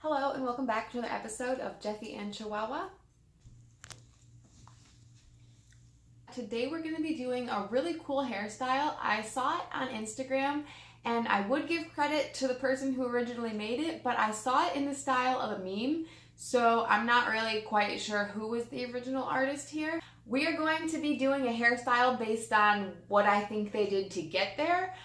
Hello and welcome back to another episode of Jeffy and Chihuahua. Today we're going to be doing a really cool hairstyle. I saw it on Instagram and I would give credit to the person who originally made it, but I saw it in the style of a meme, so I'm not really quite sure who was the original artist here. We are going to be doing a hairstyle based on what I think they did to get there.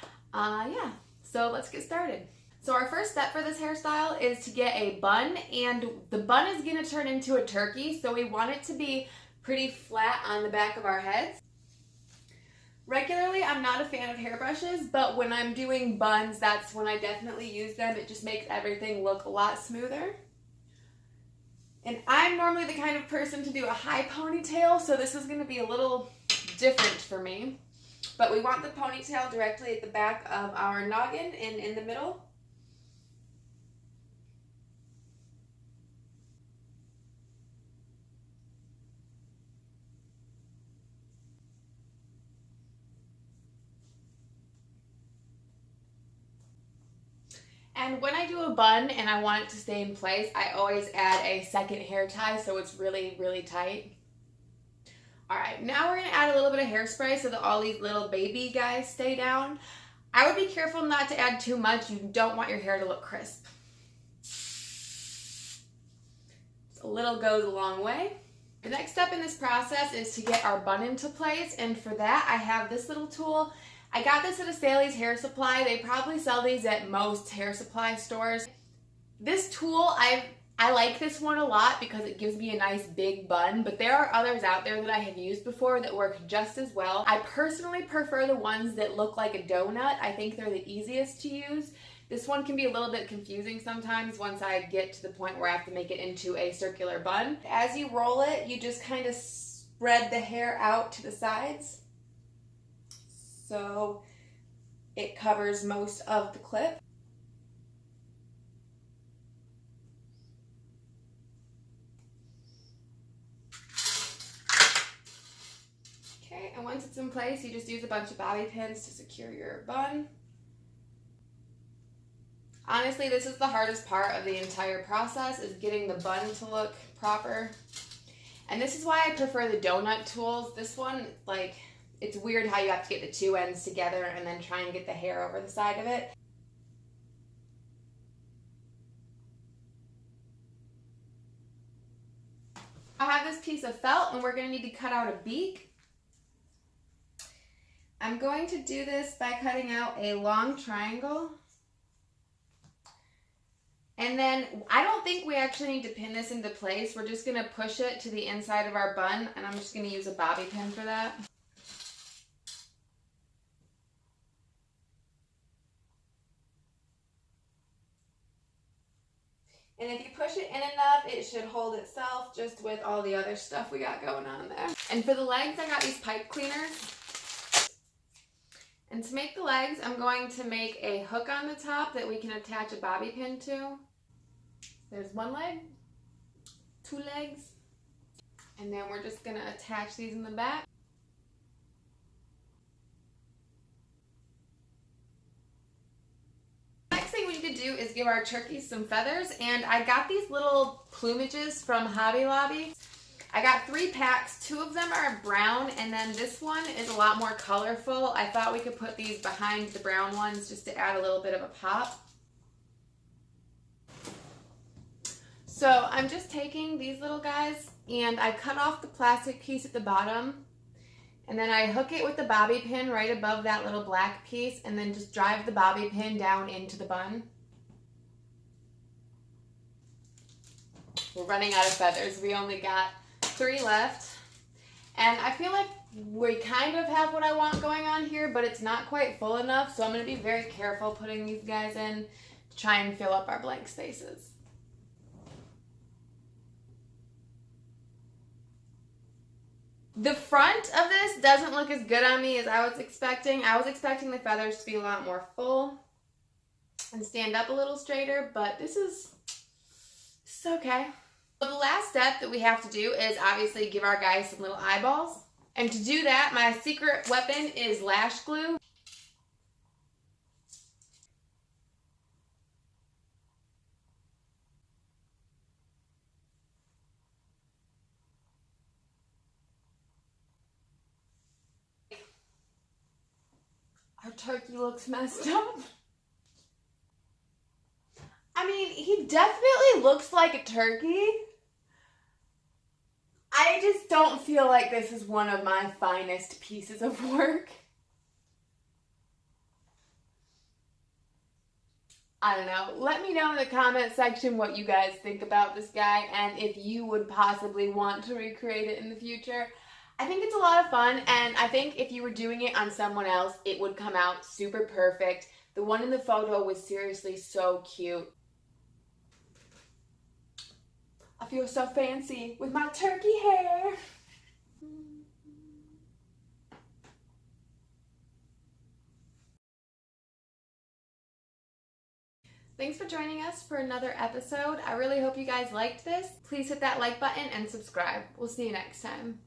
So let's get started. So our first step for this hairstyle is to get a bun, and the bun is going to turn into a turkey, so we want it to be pretty flat on the back of our heads. Regularly, I'm not a fan of hairbrushes, but when I'm doing buns, that's when I definitely use them. It just makes everything look a lot smoother. And I'm normally the kind of person to do a high ponytail, so this is going to be a little different for me. But we want the ponytail directly at the back of our noggin and in the middle. And when I do a bun and I want it to stay in place, I always add a second hair tie so it's really, really tight. Alright, now we're going to add a little bit of hairspray so that all these little baby guys stay down. I would be careful not to add too much. You don't want your hair to look crisp. Just a little goes a long way. The next step in this process is to get our bun into place, and for that I have this little tool. I got this at a Sally's Hair Supply. They probably sell these at most hair supply stores. This tool, I like this one a lot because it gives me a nice big bun, but there are others out there that I have used before that work just as well. I personally prefer the ones that look like a donut. I think they're the easiest to use. This one can be a little bit confusing sometimes once I get to the point where I have to make it into a circular bun. As you roll it, you just kind of spread the hair out to the sides, so it covers most of the clip. Okay, and once it's in place, you just use a bunch of bobby pins to secure your bun. Honestly, this is the hardest part of the entire process, is getting the bun to look proper. And this is why I prefer the donut tools. This one, it's weird how you have to get the two ends together and then try and get the hair over the side of it. I have this piece of felt and we're going to need to cut out a beak. I'm going to do this by cutting out a long triangle. And then I don't think we actually need to pin this into place. We're just going to push it to the inside of our bun, and I'm just going to use a bobby pin for that. And if you push it in enough, it should hold itself, just with all the other stuff we got going on there. And for the legs, I got these pipe cleaners. And to make the legs, I'm going to make a hook on the top that we can attach a bobby pin to. There's one leg, two legs, and then we're just going to attach these in the back. Next thing we need to do is give our turkeys some feathers, and I got these little plumages from Hobby Lobby. I got 3 packs. 2 of them are brown, and then this one is a lot more colorful. I thought we could put these behind the brown ones just to add a little bit of a pop. So I'm just taking these little guys and I cut off the plastic piece at the bottom, and then I hook it with the bobby pin right above that little black piece, and then just drive the bobby pin down into the bun. We're running out of feathers. We only got 3 left, and I feel like we kind of have what I want going on here, but it's not quite full enough, so I'm going to be very careful putting these guys in to try and fill up our blank spaces. The front of this doesn't look as good on me as I was expecting. I was expecting the feathers to be a lot more full and stand up a little straighter, but this is okay. So the last step that we have to do is obviously give our guys some little eyeballs. And to do that, my secret weapon is lash glue. turkey looks messed up. I mean, he definitely looks like a turkey. I just don't feel like this is one of my finest pieces of work. I don't know. Let me know in the comment section what you guys think about this guy and if you would possibly want to recreate it in the future. I think it's a lot of fun, and I think if you were doing it on someone else, it would come out super perfect. The one in the photo was seriously so cute. I feel so fancy with my turkey hair. Thanks for joining us for another episode. I really hope you guys liked this. Please hit that like button and subscribe. We'll see you next time.